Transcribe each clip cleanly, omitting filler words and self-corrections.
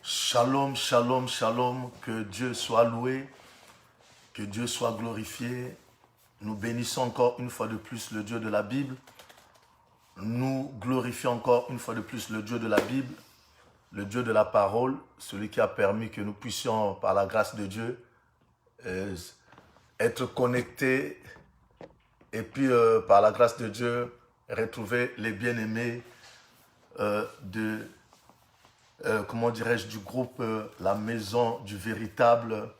Shalom, shalom, shalom, que Dieu soit loué, que Dieu soit glorifié. Nous bénissons encore une fois de plus le Dieu de la Bible. Nous glorifions encore une fois de plus le Dieu de la Bible, le Dieu de la parole, celui qui a permis que nous puissions, par la grâce de Dieu, être connectés et puis, par la grâce de Dieu, retrouver les bien-aimés comment dirais-je, du groupe La Maison du Véritable,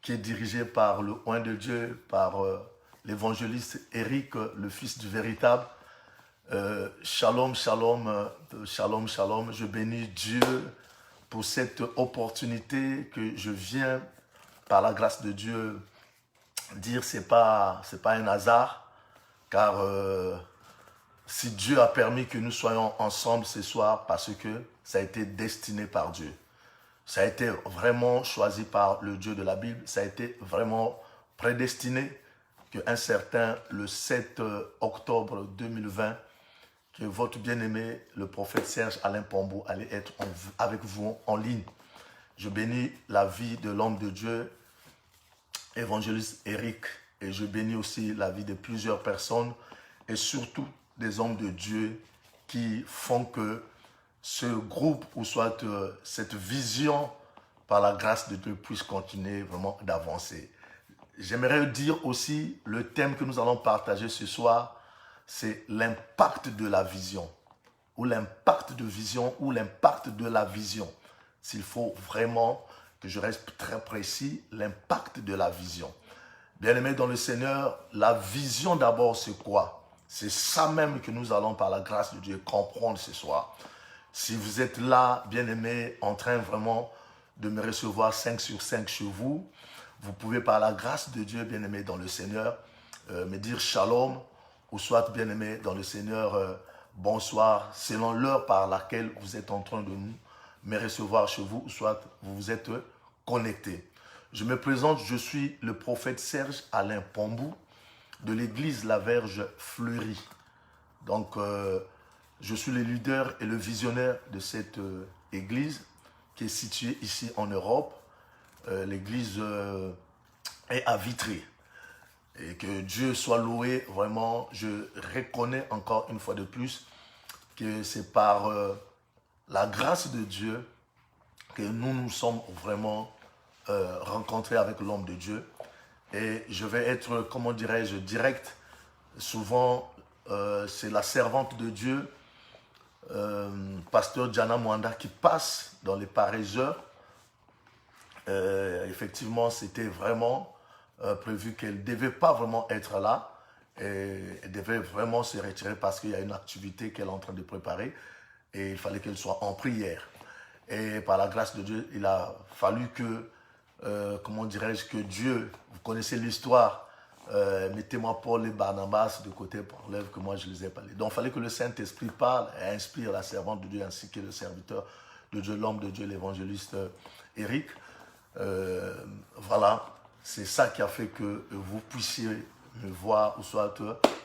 qui est dirigé par le Oint de Dieu, par l'évangéliste Éric, le Fils du Véritable. Shalom, shalom, shalom, shalom. Je bénis Dieu pour cette opportunité que je viens, par la grâce de Dieu, dire c'est pas un hasard, car si Dieu a permis que nous soyons ensemble ce soir, parce que ça a été destiné par Dieu. Ça a été vraiment choisi par le Dieu de la Bible. Ça a été vraiment prédestiné qu'un certain, le 7 octobre 2020, que votre bien-aimé, le prophète Serge Alain Pambou, allait être avec vous en ligne. Je bénis la vie de l'homme de Dieu, évangéliste Éric, et je bénis aussi la vie de plusieurs personnes, et surtout des hommes de Dieu qui font que ce groupe, ou soit cette vision, par la grâce de Dieu, puisse continuer vraiment d'avancer. J'aimerais dire aussi, le thème que nous allons partager ce soir, c'est l'impact de la vision, ou l'impact de vision, ou l'impact de la vision. S'il faut vraiment que je reste très précis, l'impact de la vision. Bien-aimés dans le Seigneur, la vision d'abord, c'est quoi? C'est ça même que nous allons, par la grâce de Dieu, comprendre ce soir. Si vous êtes là, bien-aimés, en train vraiment de me recevoir 5 sur 5 chez vous, vous pouvez, par la grâce de Dieu, bien-aimés dans le Seigneur, me dire shalom, ou soit, bien-aimés dans le Seigneur, bonsoir, selon l'heure par laquelle vous êtes en train de me recevoir chez vous, ou soit vous vous êtes connectés. Je me présente, je suis le prophète Serge Alain Pambou, de l'église La Verge Fleurie. Donc, je suis le leader et le visionnaire de cette église qui est située ici en Europe. L'église est à Vitry. Et que Dieu soit loué, vraiment, je reconnais encore une fois de plus que c'est par la grâce de Dieu que nous nous sommes vraiment rencontrés avec l'homme de Dieu. Et je vais être, comment dirais-je, direct. Souvent, c'est la servante de Dieu, pasteur Diana Mwanda, qui passe dans les pareilles heures. Effectivement, c'était vraiment prévu qu'elle ne devait pas vraiment être là. Et elle devait vraiment se retirer parce qu'il y a une activité qu'elle est en train de préparer. Et il fallait qu'elle soit en prière. Et par la grâce de Dieu, il a fallu que, comment dirais-je, que Dieu, vous connaissez l'histoire, mettez-moi Paul et Barnabas de côté pour l'œuvre que moi je les ai parlé. Donc il fallait que le Saint-Esprit parle et inspire la servante de Dieu ainsi que le serviteur de Dieu, l'homme de Dieu, l'évangéliste Éric. Voilà, c'est ça qui a fait que vous puissiez me voir ou soit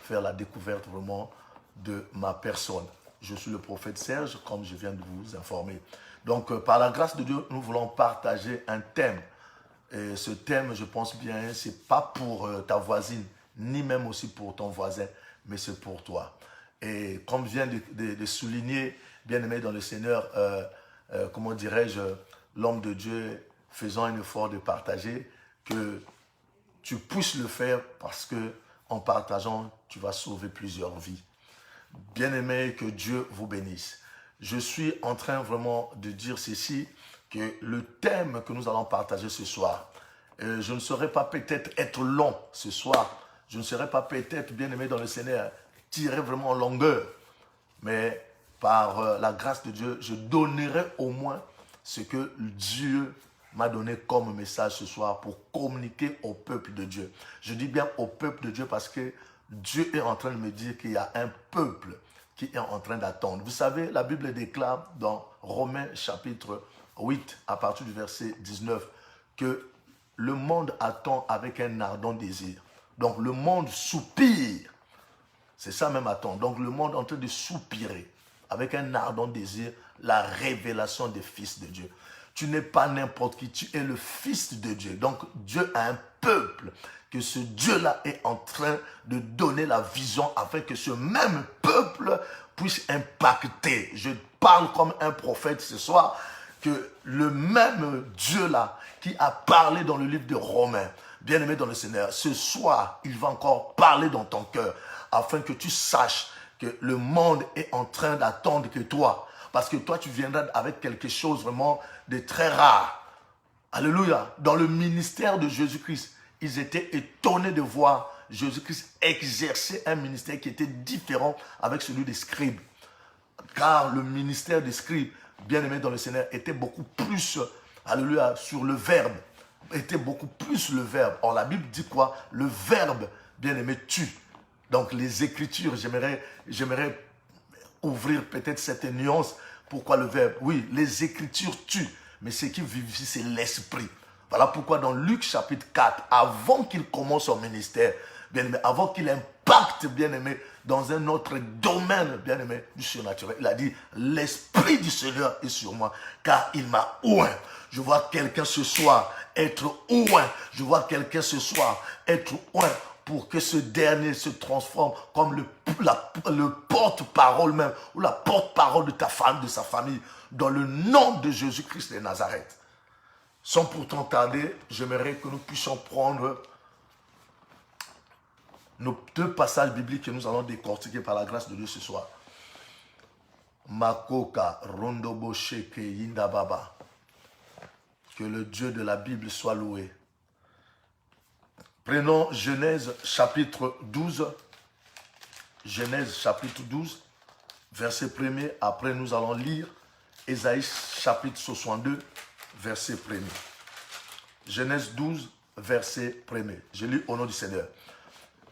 faire la découverte vraiment de ma personne. Je suis le prophète Serge, comme je viens de vous informer. Donc, par la grâce de Dieu, nous voulons partager un thème. Et ce thème, je pense bien, ce n'est pas pour ta voisine, ni même aussi pour ton voisin, mais c'est pour toi. Et comme vient de souligner, bien-aimé dans le Seigneur, comment dirais-je, l'homme de Dieu, faisant un effort de partager, que tu puisses le faire parce que en partageant, tu vas sauver plusieurs vies. Bien-aimés, que Dieu vous bénisse. Je suis en train vraiment de dire ceci, que le thème que nous allons partager ce soir, je ne saurais pas peut-être être long ce soir, je ne serai pas peut-être, bien-aimé dans le Seigneur, tiré vraiment en longueur, mais par la grâce de Dieu, je donnerai au moins ce que Dieu m'a donné comme message ce soir pour communiquer au peuple de Dieu. Je dis bien au peuple de Dieu parce que Dieu est en train de me dire qu'il y a un peuple qui est en train d'attendre. Vous savez, la Bible déclare dans Romains chapitre 8, à partir du verset 19, que le monde attend avec un ardent désir. Donc le monde soupire. C'est ça même attend. Donc le monde est en train de soupirer avec un ardent désir la révélation des fils de Dieu. Tu n'es pas n'importe qui, tu es le Fils de Dieu. Donc Dieu a un peuple, que ce Dieu-là est en train de donner la vision afin que ce même peuple puisse impacter. Je parle comme un prophète ce soir, que le même Dieu-là qui a parlé dans le livre de Romains, bien-aimé dans le Seigneur, ce soir, il va encore parler dans ton cœur afin que tu saches que le monde est en train d'attendre que toi, parce que toi, tu viendras avec quelque chose vraiment de très rare. Alléluia. Dans le ministère de Jésus-Christ, ils étaient étonnés de voir Jésus-Christ exercer un ministère qui était différent avec celui des scribes. Car le ministère des scribes, bien-aimés dans le Seigneur, était beaucoup plus, alléluia, sur le verbe. Était beaucoup plus le verbe. Or, la Bible dit quoi? Le verbe, bien-aimé, tue. Donc, les Écritures, j'aimerais ouvrir peut-être cette nuance. Pourquoi le verbe? Oui, les Écritures tuent, mais ce qui vivifie, c'est l'Esprit. Voilà pourquoi dans Luc chapitre 4, avant qu'il commence son ministère, bien-aimé, avant qu'il impacte, bien-aimé, dans un autre domaine, bien-aimé, du surnaturel, il a dit, l'Esprit du Seigneur est sur moi, car il m'a oint. Je vois quelqu'un ce soir être oint. Je vois quelqu'un ce soir être oint pour que ce dernier se transforme comme le porte-parole même, ou la porte-parole de ta femme, de sa famille, dans le nom de Jésus-Christ de Nazareth. Sans pourtant tarder, j'aimerais que nous puissions prendre nos 2 passages bibliques que nous allons décortiquer par la grâce de Dieu ce soir. Makoka, Rondobo Sheke, Yindababa. Que le Dieu de la Bible soit loué. Prenons Genèse chapitre 12. Genèse chapitre 12, verset 1er. Après, nous allons lire Ésaïe chapitre 62, verset 1er. Genèse 12, verset 1er. Je lis au nom du Seigneur.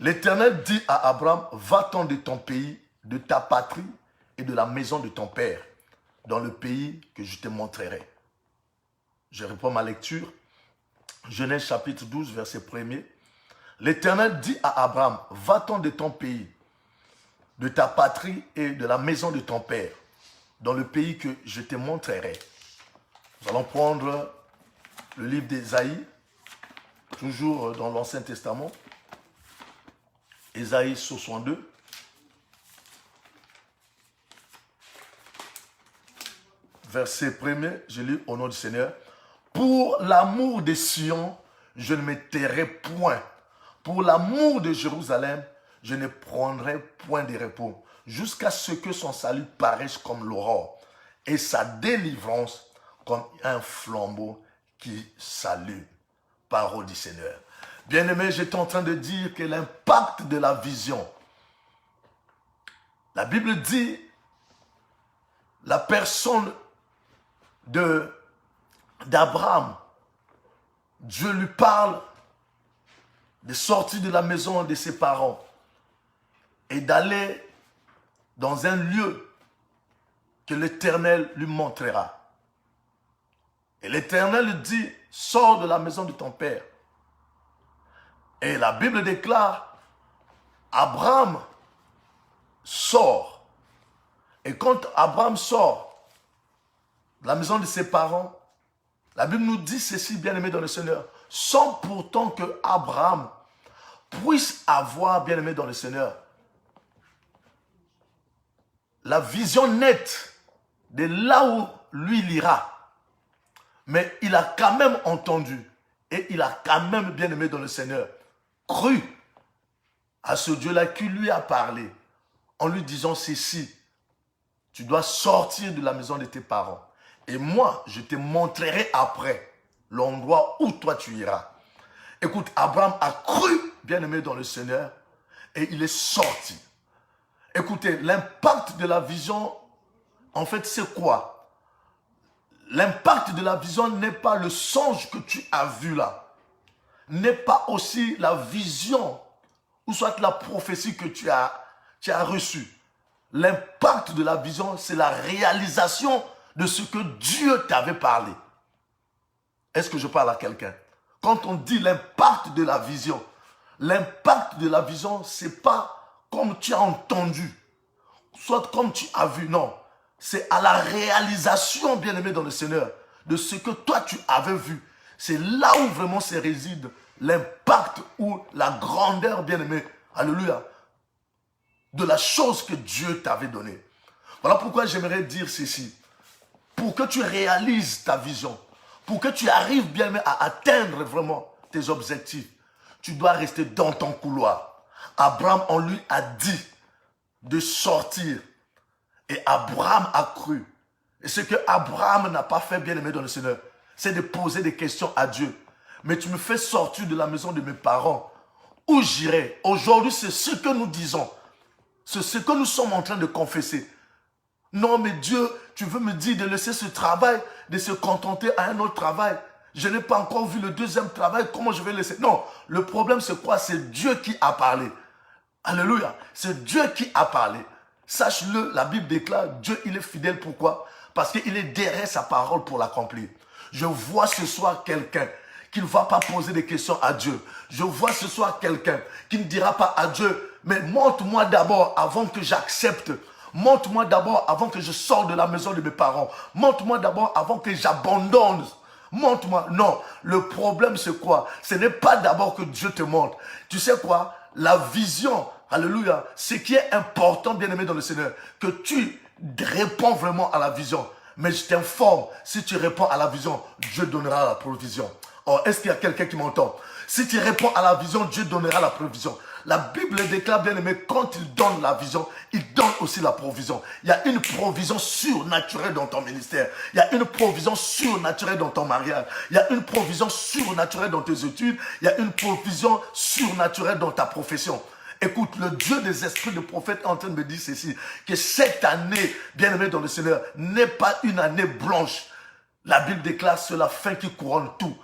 L'Éternel dit à Abraham, va-t'en de ton pays, de ta patrie et de la maison de ton père, dans le pays que je te montrerai. Je reprends ma lecture. Genèse chapitre 12, verset 1er. L'Éternel dit à Abraham, va-t'en de ton pays, de ta patrie et de la maison de ton père, dans le pays que je te montrerai. Nous allons prendre le livre d'Ésaïe, toujours dans l'Ancien Testament. Ésaïe 62. Verset 1er, je lis au nom du Seigneur. Pour l'amour de Sion, je ne me tairai point. Pour l'amour de Jérusalem, je ne prendrai point de repos, jusqu'à ce que son salut paraisse comme l'aurore, et sa délivrance comme un flambeau qui s'allume. Parole du Seigneur. Bien-aimé, j'étais en train de dire que l'impact de la vision, la Bible dit, la personne d'Abraham, Dieu lui parle de sortir de la maison de ses parents et d'aller dans un lieu que l'Éternel lui montrera. Et l'Éternel lui dit, sors de la maison de ton père. Et la Bible déclare, Abraham sort. Et quand Abraham sort de la maison de ses parents, la Bible nous dit ceci, bien-aimé dans le Seigneur, sans pourtant que Abraham puisse avoir, bien-aimé dans le Seigneur, la vision nette de là où lui il ira. Mais il a quand même entendu et il a quand même, bien-aimé dans le Seigneur, cru à ce Dieu-là qui lui a parlé en lui disant ceci, tu dois sortir de la maison de tes parents. Et moi, je te montrerai après l'endroit où toi tu iras. Écoute, Abraham a cru, bien-aimé dans le Seigneur, et il est sorti. Écoutez, l'impact de la vision, en fait, c'est quoi? L'impact de la vision n'est pas le songe que tu as vu là, n'est pas aussi la vision, ou soit la prophétie que tu as reçue. L'impact de la vision, c'est la réalisation de ce que Dieu t'avait parlé. Est-ce que je parle à quelqu'un? Quand on dit l'impact de la vision, c'est pas comme tu as entendu, soit comme tu as vu, non. C'est à la réalisation, bien-aimé dans le Seigneur, de ce que toi tu avais vu. C'est là où vraiment se réside l'impact ou la grandeur, bien-aimé, alléluia, de la chose que Dieu t'avait donnée. Voilà pourquoi j'aimerais dire ceci. Pour que tu réalises ta vision, pour que tu arrives bien à atteindre vraiment tes objectifs, tu dois rester dans ton couloir. Abraham, on lui a dit de sortir. Et Abraham a cru. Et ce que Abraham n'a pas fait, bien-aimé dans le Seigneur, c'est de poser des questions à Dieu. Mais tu me fais sortir de la maison de mes parents. Où j'irai? Aujourd'hui, c'est ce que nous disons. C'est ce que nous sommes en train de confesser. Non, mais Dieu, tu veux me dire de laisser ce travail, de se contenter à un autre travail. Je n'ai pas encore vu le deuxième travail, comment je vais laisser? Non, le problème c'est quoi? C'est Dieu qui a parlé. Alléluia, c'est Dieu qui a parlé. Sache-le, la Bible déclare, Dieu il est fidèle, pourquoi? Parce qu'il est derrière sa parole pour l'accomplir. Je vois ce soir quelqu'un qui ne va pas poser des questions à Dieu. Je vois ce soir quelqu'un qui ne dira pas à Dieu, mais montre-moi d'abord avant que j'accepte. Montre-moi d'abord avant que je sorte de la maison de mes parents. Montre-moi d'abord avant que j'abandonne. Montre-moi. Non, le problème c'est quoi? Ce n'est pas d'abord que Dieu te montre. Tu sais quoi? La vision, alléluia, ce qui est important, bien-aimé dans le Seigneur, que tu réponds vraiment à la vision. Mais je t'informe, si tu réponds à la vision, Dieu donnera la provision. Or, est-ce qu'il y a quelqu'un qui m'entend? Si tu réponds à la vision, Dieu donnera la provision. La Bible déclare, bien aimé, quand il donne la vision, il donne aussi la provision. Il y a une provision surnaturelle dans ton ministère. Il y a une provision surnaturelle dans ton mariage. Il y a une provision surnaturelle dans tes études. Il y a une provision surnaturelle dans ta profession. Écoute, le Dieu des esprits de prophète est en train de me dire ceci, que cette année, bien aimé dans le Seigneur, n'est pas une année blanche. La Bible déclare c'est la fin qui couronne tout.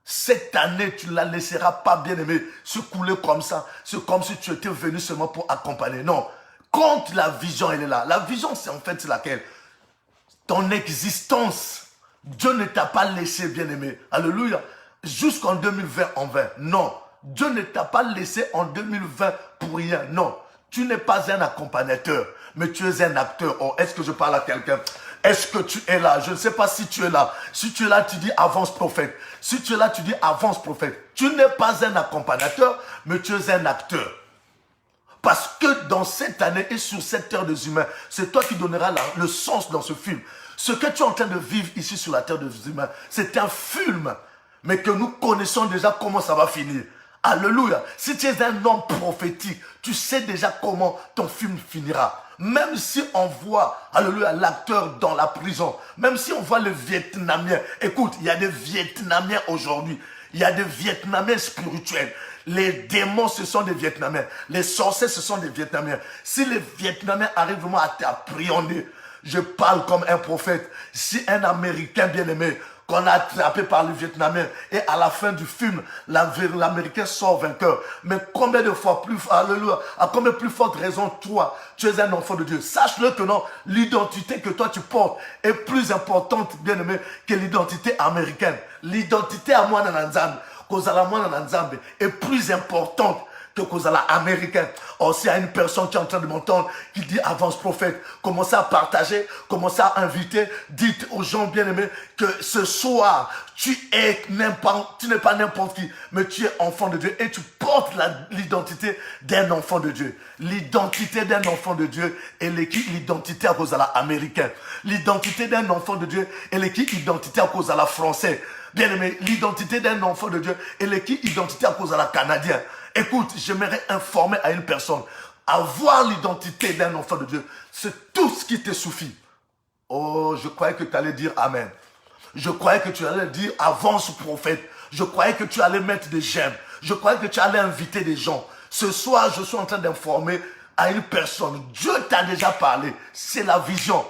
Cette année, tu ne la laisseras pas, bien-aimé, se couler comme ça. C'est comme si tu étais venu seulement pour accompagner. Non. Quand la vision, elle est là. La vision, c'est en fait laquelle? Ton existence. Dieu ne t'a pas laissé, bien-aimé. Alléluia. Jusqu'en 2020 en vain. Non. Dieu ne t'a pas laissé en 2020 pour rien. Non. Tu n'es pas un accompagnateur, mais tu es un acteur. Oh, est-ce que je parle à quelqu'un? Est-ce que tu es là? Je ne sais pas si tu es là. Si tu es là, tu dis avance prophète. Si tu es là, tu dis avance prophète. Tu n'es pas un accompagnateur, mais tu es un acteur. Parce que dans cette année et sur cette terre des humains, c'est toi qui donneras le sens dans ce film. Ce que tu es en train de vivre ici sur la terre des humains, c'est un film, mais que nous connaissons déjà comment ça va finir. Alléluia. Si tu es un homme prophétique, tu sais déjà comment ton film finira. Même si on voit, alléluia, l'acteur dans la prison, même si on voit le Vietnamien, écoute, il y a des Vietnamiens aujourd'hui, il y a des Vietnamiens spirituels. Les démons, ce sont des Vietnamiens. Les sorciers, ce sont des Vietnamiens. Si les Vietnamiens arrivent vraiment à t'appréhender, je parle comme un prophète. Si un Américain bien-aimé, qu'on a attrapé par les Vietnamiens, et à la fin du film, l'Américain sort vainqueur. Mais combien de fois plus, alléluia, à combien plus forte raison, toi, tu es un enfant de Dieu. Sache-le que non, l'identité que toi tu portes est plus importante, bien-aimé, que l'identité américaine. L'identité à moi, Nananzambe, Kozala moi, Nananzambe, est plus importante que Kozala américain. Or, s'il y a une personne qui est en train de m'entendre, qui dit avance prophète, commencez à partager, commencez à inviter, dites aux gens bien-aimés que ce soir, tu n'es pas n'importe qui, mais tu es enfant de Dieu et tu portes l'identité d'un enfant de Dieu. L'identité d'un enfant de Dieu est l'identité à Kozala américain. L'identité d'un enfant de Dieu est l'identité à Kozala français. Bien-aimé, l'identité d'un enfant de Dieu est l'identité à Kozala canadien. Écoute, j'aimerais informer à une personne, avoir l'identité d'un enfant de Dieu, c'est tout ce qui te suffit. Oh, je croyais que tu allais dire Amen. Je croyais que tu allais dire avance prophète. Je croyais que tu allais mettre des j'aime. Je croyais que tu allais inviter des gens. Ce soir, je suis en train d'informer à une personne. Dieu t'a déjà parlé. C'est la vision.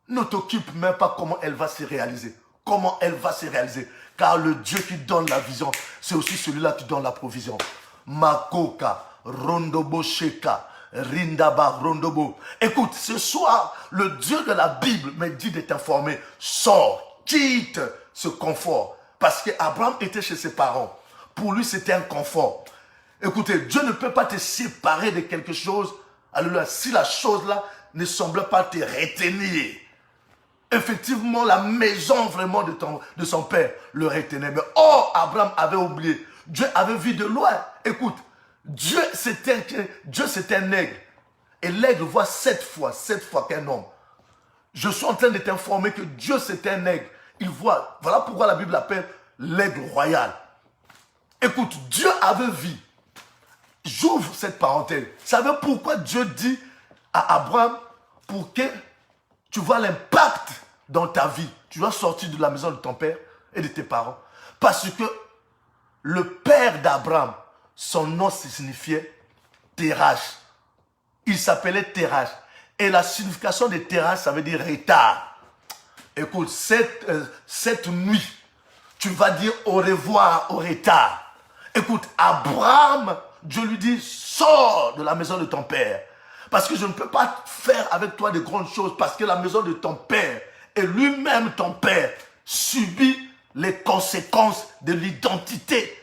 Ne t'occupe même pas comment elle va se réaliser. Comment elle va se réaliser. Car le Dieu qui donne la vision, c'est aussi celui-là qui donne la provision. Makoka, Rondobo Sheka, Rindaba, Rondobo. Écoute, ce soir, le Dieu de la Bible me dit de t'informer. Sors, quitte ce confort. Parce qu'Abraham était chez ses parents. Pour lui, c'était un confort. Écoutez, Dieu ne peut pas te séparer de quelque chose. Alors là, si la chose-là ne semble pas te retenir. effectivement la maison vraiment de son père le retenait. Mais oh, Abraham avait oublié. Dieu avait vu de loin. Écoute, Dieu c'était un aigle. Et l'aigle voit 7 fois qu'un homme. Je suis en train de t'informer que Dieu c'est un aigle. Il voit. Voilà pourquoi la Bible l'appelle l'aigle royal. Écoute, Dieu avait vu. J'ouvre cette parenthèse. Vous savez pourquoi Dieu dit à Abraham, pour que tu vois l'impact dans ta vie, tu dois sortir de la maison de ton père et de tes parents. Parce que le père d'Abraham, son nom signifiait Terach. Il s'appelait Terach. Et la signification de Terach, ça veut dire retard. Écoute, cette nuit, tu vas dire au revoir au retard. Écoute, Abraham, Dieu lui dit, sors de la maison de ton père. Parce que je ne peux pas faire avec toi de grandes choses. Parce que la maison de ton père et lui-même ton père subit les conséquences de l'identité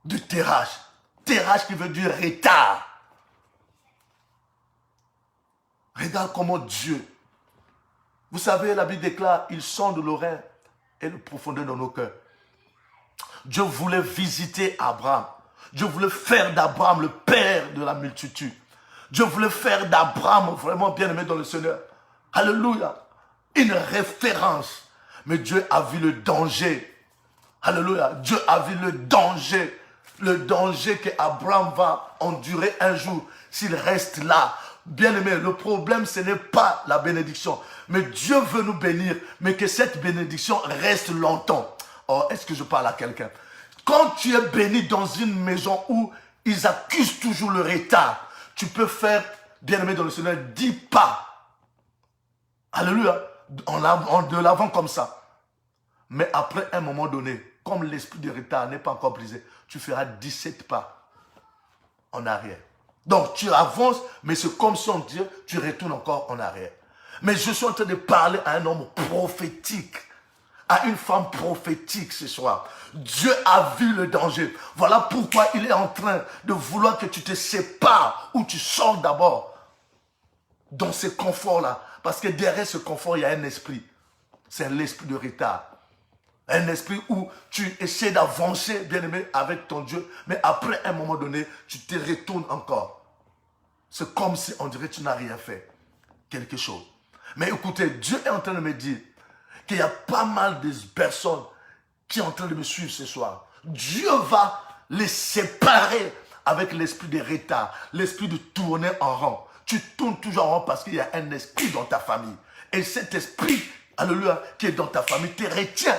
de Terach. Terach qui veut dire retard. Regarde comment Dieu, vous savez, la Bible déclare, il sonde l'oreille et le profondeur dans nos cœurs. Dieu voulait visiter Abraham. Dieu voulait faire d'Abraham le père de la multitude. Dieu voulait faire d'Abraham vraiment bien-aimé dans le Seigneur. Alléluia. Une référence. Mais Dieu a vu le danger. Alléluia. Dieu a vu le danger. Le danger qu'Abraham va endurer un jour s'il reste là. Bien-aimé, le problème, ce n'est pas la bénédiction. Mais Dieu veut nous bénir, mais que cette bénédiction reste longtemps. Oh, est-ce que je parle à quelqu'un? Quand tu es béni dans une maison où ils accusent toujours le retard, tu peux faire, bien-aimé dans le Seigneur, 10 pas. Alléluia. De l'avant comme ça. Mais après un moment donné, comme l'esprit de retard n'est pas encore brisé, tu feras 17 pas en arrière. Donc tu avances, mais c'est comme si on dit, tu retournes encore en arrière. Mais je suis en train de parler à un homme prophétique, à une femme prophétique ce soir. Dieu a vu le danger. Voilà pourquoi il est en train de vouloir que tu te sépares ou tu sors d'abord dans ce confort-là. Parce que derrière ce confort, il y a un esprit. C'est l'esprit de retard. Un esprit où tu essaies d'avancer, bien-aimé, avec ton Dieu. Mais après un moment donné, tu te retournes encore. C'est comme si on dirait que tu n'as rien fait. Quelque chose. Mais écoutez, Dieu est en train de me dire qu'il y a pas mal de personnes qui sont en train de me suivre ce soir. Dieu va les séparer avec l'esprit de retard, l'esprit de tourner en rond. Tu tournes toujours en rond parce qu'il y a un esprit dans ta famille. Et cet esprit, alléluia, qui est dans ta famille, te retient.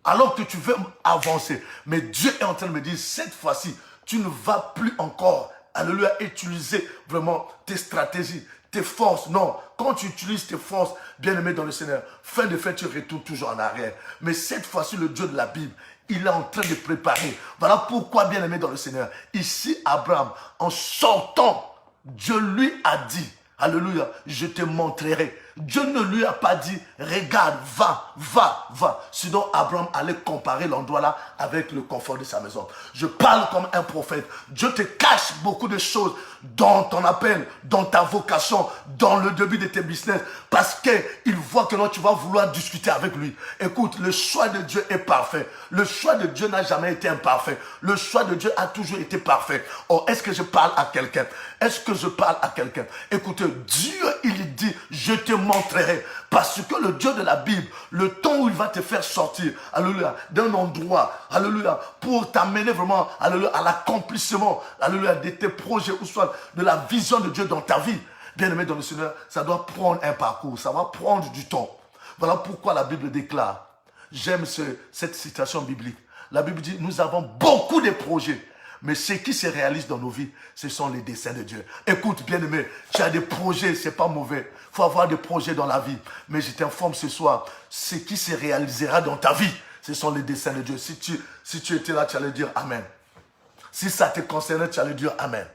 Alors que tu veux avancer. Mais Dieu est en train de me dire, cette fois-ci, tu ne vas plus encore, alléluia, utiliser vraiment tes stratégies, tes forces. Non, quand tu utilises tes forces, bien-aimé dans le Seigneur, fin de fait, tu retournes toujours en arrière. Mais cette fois-ci, le Dieu de la Bible, il est en train de préparer. Voilà pourquoi, bien-aimé dans le Seigneur, ici, Abraham, en sortant, Dieu lui a dit, alléluia, je te montrerai. Dieu ne lui a pas dit, regarde, va, va, va. Sinon, Abraham allait comparer l'endroit là avec le confort de sa maison. Je parle comme un prophète. Dieu te cache beaucoup de choses dans ton appel, dans ta vocation, dans le début de tes business. Parce qu'il voit que non, tu vas vouloir discuter avec lui. Écoute, le choix de Dieu est parfait. Le choix de Dieu n'a jamais été imparfait. Le choix de Dieu a toujours été parfait. Oh, est-ce que je parle à quelqu'un? Est-ce que je parle à quelqu'un? Écoutez, Dieu, il dit, je te montrerai. Parce que le Dieu de la Bible, le temps où il va te faire sortir, alléluia, d'un endroit, alléluia, pour t'amener vraiment, alléluia, à l'accomplissement, alléluia, de tes projets, ou soit de la vision de Dieu dans ta vie, bien-aimé dans le Seigneur, ça doit prendre un parcours, ça va prendre du temps. Voilà pourquoi la Bible déclare, j'aime cette citation biblique, la Bible dit, nous avons beaucoup de projets, mais ce qui se réalise dans nos vies, ce sont les desseins de Dieu. Écoute, bien-aimé, tu as des projets, c'est pas mauvais. Il faut avoir des projets dans la vie. Mais je t'informe ce soir, ce qui se réalisera dans ta vie, ce sont les desseins de Dieu. Si tu étais là, tu allais dire Amen. Si ça te concernait, tu allais dire Amen.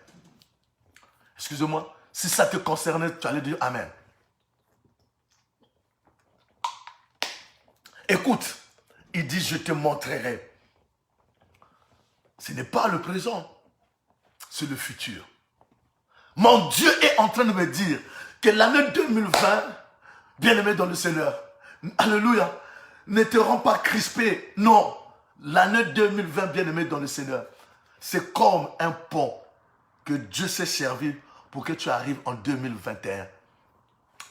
Excusez-moi. Si ça te concernait, tu allais dire Amen. Écoute, il dit, je te montrerai. Ce n'est pas le présent, c'est le futur. Mon Dieu est en train de me dire que l'année 2020 bien-aimé dans le Seigneur. Alléluia. Ne te rends pas crispé. Non. L'année 2020, bien-aimé dans le Seigneur, c'est comme un pont que Dieu s'est servi pour que tu arrives en 2021.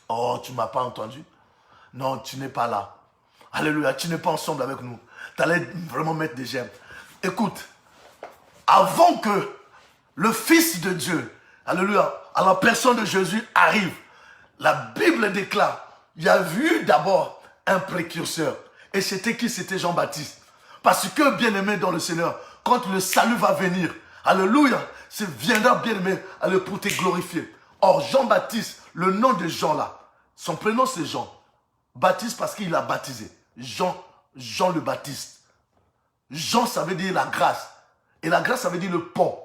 Oh, tu ne m'as pas entendu? Non, tu n'es pas là. Alléluia, tu n'es pas ensemble avec nous. Tu allais vraiment mettre des j'aime. Écoute, avant que le Fils de Dieu, alléluia, à la personne de Jésus arrive, la Bible déclare, il y a eu d'abord un précurseur. Et c'était qui? C'était Jean-Baptiste. Parce que, bien-aimé dans le Seigneur, quand le salut va venir, alléluia, c'est viendra, bien-aimé, pour te glorifier. Or, Jean-Baptiste, le nom de Jean là, son prénom c'est Jean. Baptiste parce qu'il a baptisé. Jean le Baptiste. Jean, ça veut dire la grâce. Et la grâce, ça veut dire le pont.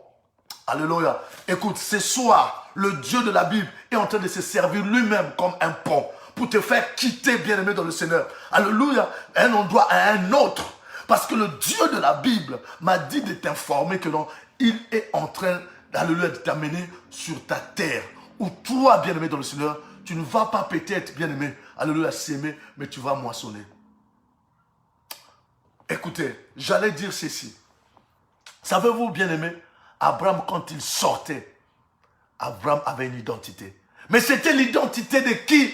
Alléluia. Écoute, ce soir, le Dieu de la Bible est en train de se servir lui-même comme un pont pour te faire quitter, bien-aimé dans le Seigneur. Alléluia. Un endroit à un autre. Parce que le Dieu de la Bible m'a dit de t'informer que non, il est en train, alléluia, de t'amener sur ta terre. Où toi, bien-aimé dans le Seigneur, tu ne vas pas peut-être, bien-aimé, alléluia, s'aimer, mais tu vas moissonner. Écoutez, j'allais dire ceci. Savez-vous, bien-aimé, Abraham, quand il sortait, Abraham avait une identité. Mais c'était l'identité de qui?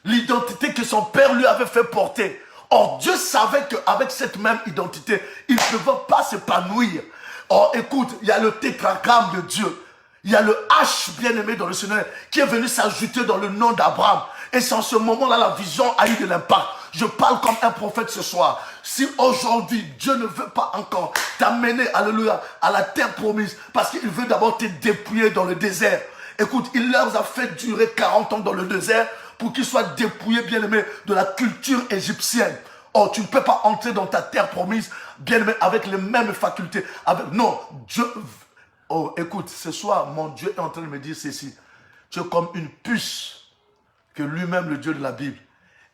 L'identité que son père lui avait fait porter. Or, Dieu savait qu'avec cette même identité, il ne pouvait pas s'épanouir. Or, écoute, il y a le tétragramme de Dieu. Il y a le H, bien-aimé dans le Seigneur, qui est venu s'ajouter dans le nom d'Abraham. Et c'est en ce moment-là, la vision a eu de l'impact. Je parle comme un prophète ce soir. Si aujourd'hui, Dieu ne veut pas encore t'amener, alléluia, à la terre promise, parce qu'il veut d'abord te dépouiller dans le désert. Écoute, il leur a fait durer 40 ans dans le désert pour qu'ils soient dépouillés, bien-aimés, de la culture égyptienne. Oh, tu ne peux pas entrer dans ta terre promise, bien-aimé, avec les mêmes facultés. Non, Dieu... Oh, écoute, ce soir, mon Dieu est en train de me dire ceci. Tu es comme une puce que lui-même, le Dieu de la Bible,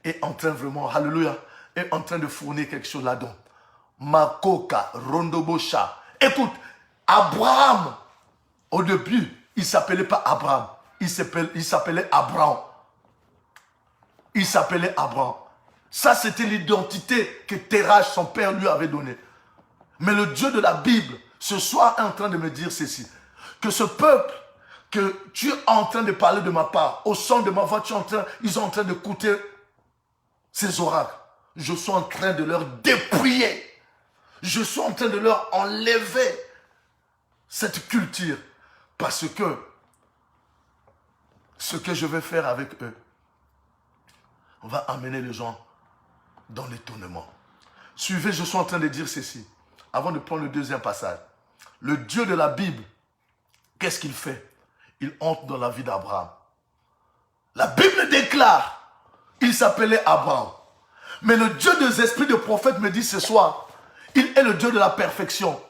est en train vraiment, alléluia, est en train de fournir quelque chose là-dedans. Makoka, Rondobosha. Écoute, Abraham, au début, il ne s'appelait pas Abraham. Il s'appelait Abraham. Il s'appelait Abraham. Ça, c'était l'identité que Terach, son père, lui avait donnée. Mais le Dieu de la Bible, ce soir, est en train de me dire ceci. Que ce peuple que tu es en train de parler de ma part, au son de ma voix, ils sont en train d'écouter ces oracles. Je suis en train de leur dépouiller. Je suis en train de leur enlever cette culture. Parce que ce que je vais faire avec eux, on va amener les gens dans l'étonnement. Suivez, je suis en train de dire ceci. Avant de prendre le deuxième passage. Le Dieu de la Bible, qu'est-ce qu'il fait? Il entre dans la vie d'Abraham. La Bible déclare, il s'appelait Abraham. Mais le Dieu des esprits de prophète me dit ce soir, il est le Dieu de la perfection.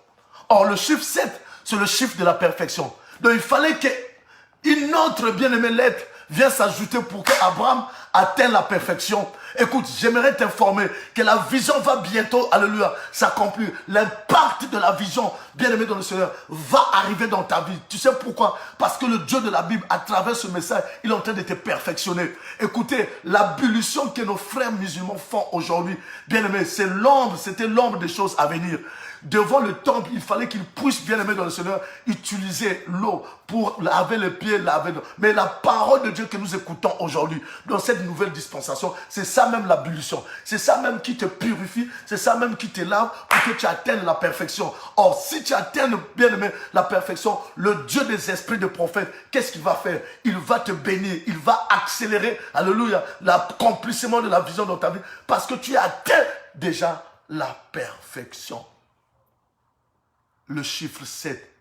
Or, le chiffre 7, c'est le chiffre de la perfection. Donc, il fallait qu'une autre bien-aimée lettre vienne s'ajouter pour qu'Abraham atteigne la perfection. Écoute, j'aimerais t'informer que la vision va bientôt, alléluia, s'accomplir. L'impact de la vision, bien-aimé dans le Seigneur, va arriver dans ta vie. Tu sais pourquoi? Parce que le Dieu de la Bible, à travers ce message, il est en train de te perfectionner. Écoutez, l'abolition que nos frères musulmans font aujourd'hui, bien-aimé, c'est l'ombre, c'était l'ombre des choses à venir. Devant le temple, il fallait qu'ils puissent, bien-aimés dans le Seigneur, utiliser l'eau pour laver les pieds, Mais la parole de Dieu que nous écoutons aujourd'hui, dans cette nouvelle dispensation, c'est ça même l'ablution. C'est ça même qui te purifie, c'est ça même qui te lave pour que tu atteignes la perfection. Or, si tu atteins, bien-aimé, la perfection, le Dieu des esprits de prophète, qu'est-ce qu'il va faire? Il va te bénir, il va accélérer, alléluia, l'accomplissement de la vision dans ta vie, parce que tu atteins déjà la perfection. Le chiffre 7,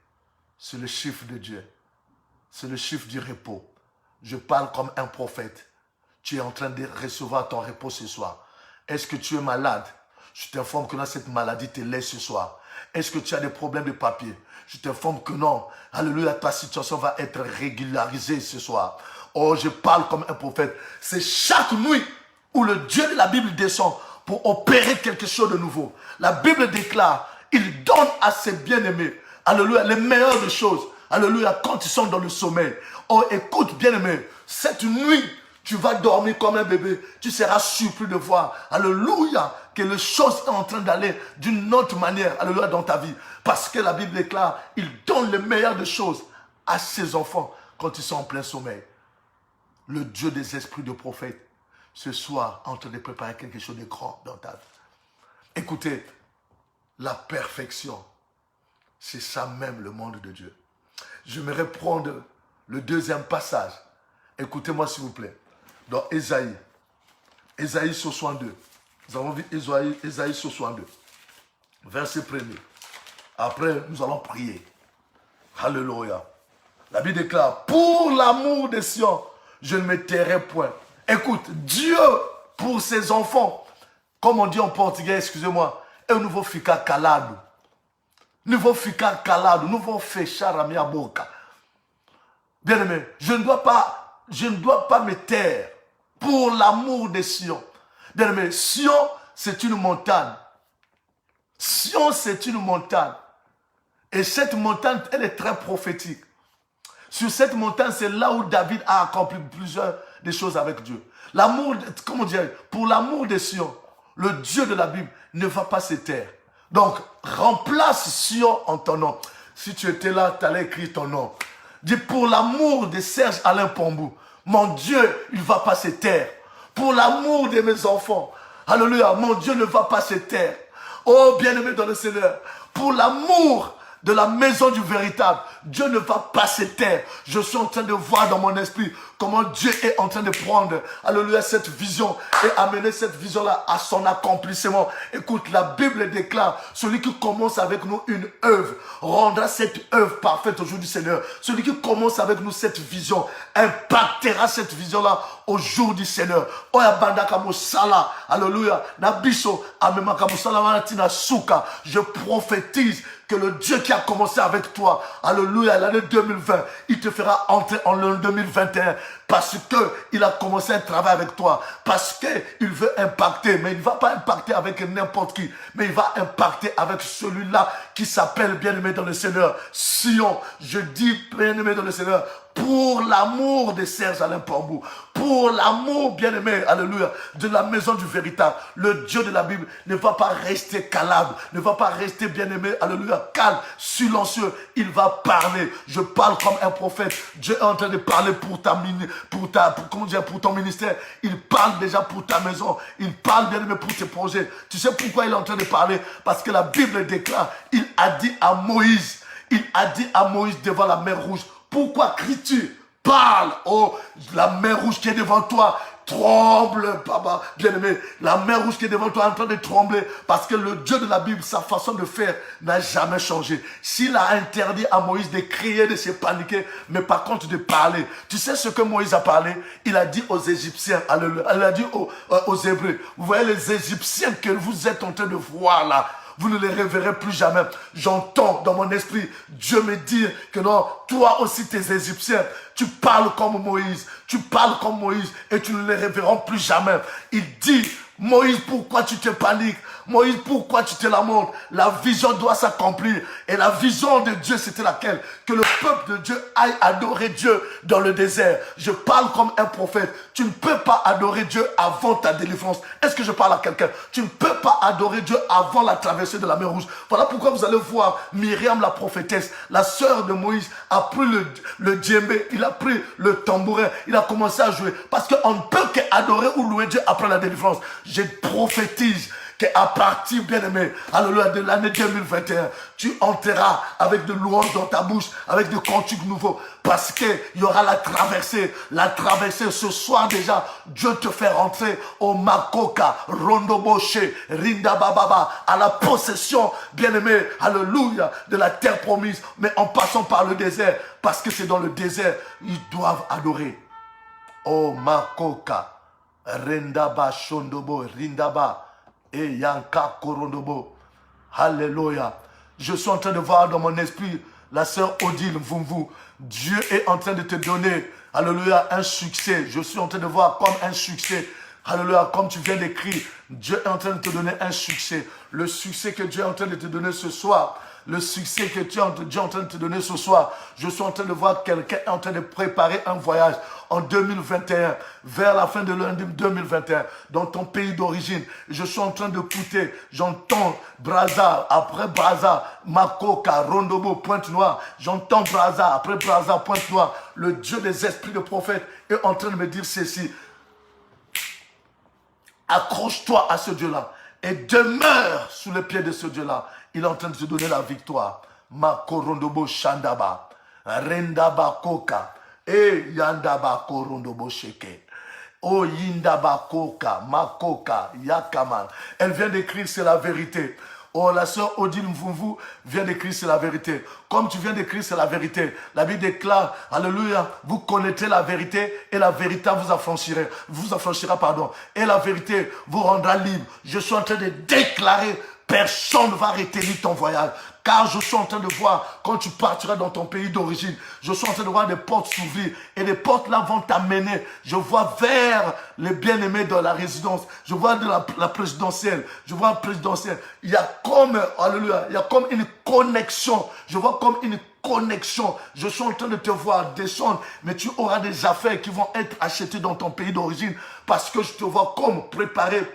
c'est le chiffre de Dieu. C'est le chiffre du repos. Je parle comme un prophète. Tu es en train de recevoir ton repos ce soir. Est-ce que tu es malade? Je t'informe que là, cette maladie te laisse ce soir. Est-ce que tu as des problèmes de papier? Je t'informe que non. Alléluia, ta situation va être régularisée ce soir. Oh, je parle comme un prophète. C'est chaque nuit où le Dieu de la Bible descend pour opérer quelque chose de nouveau. La Bible déclare, il donne à ses bien-aimés, alléluia, les meilleures des choses. Alléluia, quand ils sont dans le sommeil. Oh, écoute, bien-aimé, cette nuit, Tu vas dormir comme un bébé. Tu seras surpris de voir, alléluia, que les choses sont en train d'aller d'une autre manière, alléluia, dans ta vie. Parce que la Bible déclare, il donne le meilleur des choses à ses enfants quand ils sont en plein sommeil. Le Dieu des esprits de prophètes, ce soir, en train de préparer quelque chose de grand dans ta vie. Écoutez, la perfection, c'est ça même le monde de Dieu. J'aimerais prendre le deuxième passage. Écoutez-moi s'il vous plaît. Dans Ésaïe 62. Nous avons vu Ésaïe 62. Verset 1er. Après, nous allons prier. Alléluia. La Bible déclare, pour l'amour des Sion, je ne me tairai point. Écoute, Dieu, pour ses enfants, comme on dit en portugais, excusez-moi, eu não vou ficar calado. Não vou ficar calado, não vou fechar a minha boca. Bien-aimé, je ne dois pas me taire pour l'amour de Sion. Bien-aimé, Sion, c'est une montagne. Sion, c'est une montagne. Et cette montagne, elle est très prophétique. Sur cette montagne, c'est là où David a accompli plusieurs des choses avec Dieu. L'amour, comment dire, pour l'amour de Sion, le Dieu de la Bible ne va pas se taire. Donc, remplace Sion en ton nom. Si tu étais là, tu allais écrire ton nom. Dis, pour l'amour de Serge Alain Pombou, mon Dieu, il ne va pas se taire. Pour l'amour de mes enfants, alléluia, mon Dieu ne va pas se taire. Oh, bien-aimé dans le Seigneur, pour l'amour de la maison du véritable, Dieu ne va pas se taire. Je suis en train de voir dans mon esprit comment Dieu est en train de prendre, alléluia, cette vision et amener cette vision-là à son accomplissement. Écoute, la Bible déclare, celui qui commence avec nous une œuvre, rendra cette œuvre parfaite au jour du Seigneur. Celui qui commence avec nous cette vision, impactera cette vision-là au jour du Seigneur. Alléluia. Je prophétise que le Dieu qui a commencé avec toi, alléluia, l'année 2020, il te fera entrer en l'année 2021 parce qu'il a commencé un travail avec toi, parce qu'il veut impacter, mais il ne va pas impacter avec n'importe qui, mais il va impacter avec celui-là qui s'appelle bien-aimé dans le Seigneur. Sion, je dis bien-aimé dans le Seigneur, pour l'amour de Serge Alain Pombou, pour l'amour bien-aimé, alléluia, de la maison du véritable, le Dieu de la Bible ne va pas rester calme, ne va pas rester bien-aimé, alléluia, calme, silencieux, il va parler. Je parle comme un prophète. Dieu est en train de parler pour ton ministère. Il parle déjà pour ta maison. Il parle bien-aimé pour tes projets. Tu sais pourquoi il est en train de parler? Parce que la Bible déclare, il a dit à Moïse devant la mer Rouge, pourquoi cries-tu? Parle, oh, la mer Rouge qui est devant toi, tremble, papa, bien-aimé. La mer Rouge qui est devant toi est en train de trembler parce que le Dieu de la Bible, sa façon de faire n'a jamais changé. S'il a interdit à Moïse de crier, de se paniquer, mais par contre de parler. Tu sais ce que Moïse a parlé? Il a dit aux Égyptiens, il a dit aux Hébreux, vous voyez les Égyptiens que vous êtes en train de voir là, vous ne les reverrez plus jamais. J'entends dans mon esprit Dieu me dire que non, toi aussi tes Égyptiens, tu parles comme Moïse. Tu parles comme Moïse et tu ne les reverras plus jamais. Il dit, Moïse, pourquoi tu te paniques? Moïse, pourquoi tu te lamentes? La vision doit s'accomplir. Et la vision de Dieu, c'était laquelle? Que le peuple de Dieu aille adorer Dieu dans le désert. Je parle comme un prophète. Tu ne peux pas adorer Dieu avant ta délivrance. Est-ce que je parle à quelqu'un? Tu ne peux pas adorer Dieu avant la traversée de la mer Rouge. Voilà pourquoi vous allez voir Myriam, la prophétesse, la sœur de Moïse, a pris le djembé, il a pris le tambourin, il a commencé à jouer. Parce qu'on ne peut qu'adorer ou louer Dieu après la délivrance. Je prophétise qu'à partir, bien-aimé, alléluia, de l'année 2021, tu entreras avec de louanges dans ta bouche, avec des cantiques nouveaux, parce qu'il y aura la traversée. La traversée, ce soir déjà, Dieu te fait rentrer au Makoka, Rondoboche, Rindabababa, à la possession, bien-aimé, alléluia, de la terre promise, mais en passant par le désert, parce que c'est dans le désert, ils doivent adorer. Oh Makoka, Rindaba, Shondobo, Rindaba, et Yanka Korondobo. Alléluia. Je suis en train de voir dans mon esprit la sœur Odile Mvumvu. Dieu est en train de te donner, alléluia, un succès. Je suis en train de voir comme un succès. Alléluia, comme tu viens d'écrire, Dieu est en train de te donner un succès. Le succès que Dieu est en train de te donner ce soir. Le succès que Dieu est en train de te donner ce soir. Je suis en train de voir quelqu'un en train de préparer un voyage. en 2021, vers la fin de l'année 2021, dans ton pays d'origine. Je suis en train d'écouter, j'entends Brazza, après Brazza, Makoka, Rondobo, Pointe-Noire. J'entends Brazza, après Brazza, Pointe-Noire. Le Dieu des esprits de prophète est en train de me dire ceci. Accroche-toi à ce Dieu-là et demeure sous les pieds de ce Dieu-là. Il est en train de te donner la victoire. Makorondobo Shandaba, Rendaba Koka, et Yandaba Korondobo Sheke. Oh Yindaba Koka, Makoka, Yakaman. Elle vient d'écrire, c'est la vérité. Oh, la sœur Odile Mvumvu vient d'écrire, c'est la vérité. Comme tu viens d'écrire, c'est la vérité. La Bible déclare, alléluia, vous connaîtrez la vérité et la vérité vous affranchira, pardon. Et la vérité vous rendra libre. Je suis en train de déclarer, personne ne va retenir ton voyage. Car je suis en train de voir, quand tu partiras dans ton pays d'origine, je suis en train de voir des portes s'ouvrir. Et les portes là vont t'amener. Je vois vers les bien-aimés dans la résidence. Je vois de la présidentielle. Je vois la présidentielle. Il y a comme, alléluia, il y a comme une connexion. Je vois comme une connexion. Je suis en train de te voir descendre, mais tu auras des affaires qui vont être achetées dans ton pays d'origine parce que je te vois comme préparer.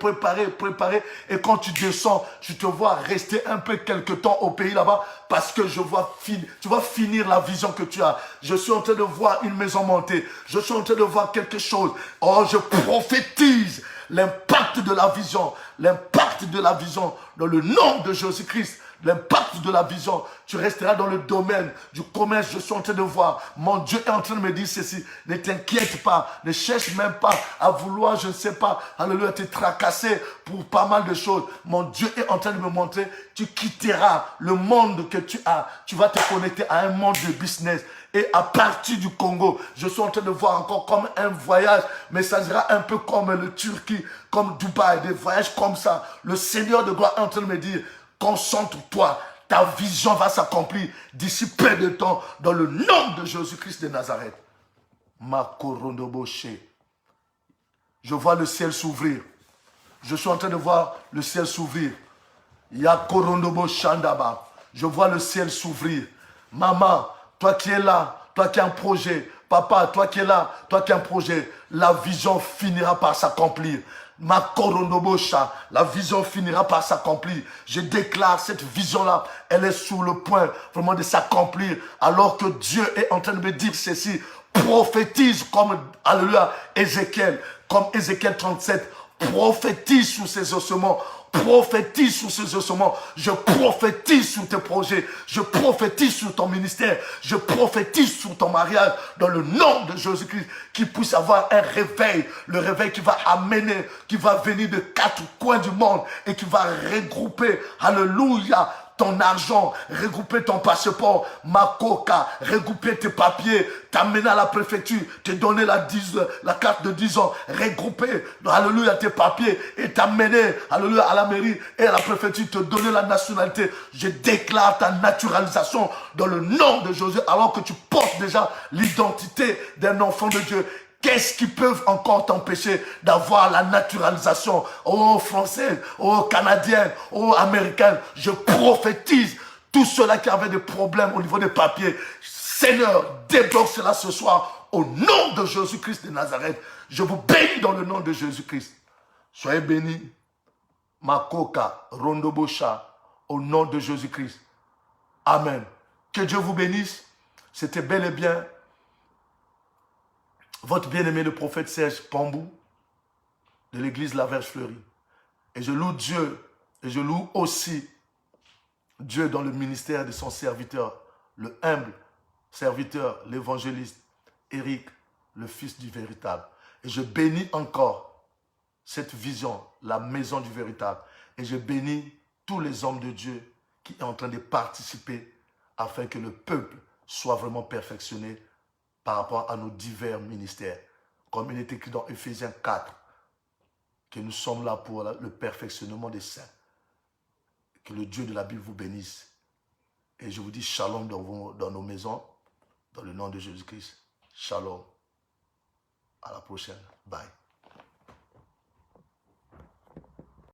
Et quand tu descends, je te vois rester un peu quelque temps au pays là-bas parce que je vois tu vas finir la vision que tu as. Je suis en train de voir une maison monter. Je suis en train de voir quelque chose. Oh, je prophétise l'impact de la vision. L'impact de la vision dans le nom de Jésus-Christ. L'impact de la vision, tu resteras dans le domaine du commerce. Je suis en train de voir, mon Dieu est en train de me dire ceci, ne t'inquiète pas, ne cherche même pas à vouloir, je ne sais pas, alléluia, te tracasser pour pas mal de choses. Mon Dieu est en train de me montrer, tu quitteras le monde que tu as, tu vas te connecter à un monde de business. Et à partir du Congo, je suis en train de voir encore comme un voyage, mais ça sera un peu comme le Turquie, comme Dubaï, des voyages comme ça. Le Seigneur de gloire est en train de me dire, concentre-toi, ta vision va s'accomplir d'ici peu de temps dans le nom de Jésus-Christ de Nazareth. Makorondoboshe. Je vois le ciel s'ouvrir. Je suis en train de voir le ciel s'ouvrir. Yakorondoboshandaba. Je vois le ciel s'ouvrir. Maman, toi qui es là, toi qui as un projet. Papa, toi qui es là, toi qui as un projet. La vision finira par s'accomplir. Ma koronobosha, la vision finira par s'accomplir. Je déclare cette vision-là, elle est sur le point vraiment de s'accomplir. Alors que Dieu est en train de me dire ceci, prophétise comme, alléluia, Ézéchiel, comme Ézéchiel 37, prophétise sur ses ossements. Prophétise sur ces ossements. Je prophétise sur tes projets. Je prophétise sur ton ministère. Je prophétise sur ton mariage. Dans le nom de Jésus-Christ. Qu'il puisse avoir un réveil. Le réveil qui va amener, qui va venir de 4 coins du monde. Et qui va regrouper. Alléluia. Ton argent, regrouper ton passeport, ma coca, regrouper tes papiers, t'amener à la préfecture, te donner la carte de 10 ans, regrouper, alléluia, tes papiers et t'amener, alléluia, à la mairie et à la préfecture, te donner la nationalité. Je déclare ta naturalisation dans le nom de Jésus, alors que tu portes déjà l'identité d'un enfant de Dieu. Qu'est-ce qui peut encore t'empêcher d'avoir la naturalisation? Oh, française, oh, canadienne, oh, américaine, je prophétise tous ceux-là qui avaient des problèmes au niveau des papiers. Seigneur, débloque cela ce soir au nom de Jésus-Christ de Nazareth. Je vous bénis dans le nom de Jésus-Christ. Soyez bénis. Makoka, Rondobosha, au nom de Jésus-Christ. Amen. Que Dieu vous bénisse. C'était bel et bien votre bien-aimé le prophète Serge Pambou de l'église La Verge Fleurie. Et je loue Dieu, et je loue aussi Dieu dans le ministère de son serviteur, le humble serviteur, l'évangéliste Éric, le fils du véritable. Et je bénis encore cette vision, la maison du véritable. Et je bénis tous les hommes de Dieu qui sont en train de participer afin que le peuple soit vraiment perfectionné par rapport à nos divers ministères. Comme il est écrit dans Ephésiens 4, que nous sommes là pour le perfectionnement des saints. Que le Dieu de la Bible vous bénisse. Et je vous dis shalom dans nos maisons, dans le nom de Jésus-Christ. Shalom. À la prochaine. Bye.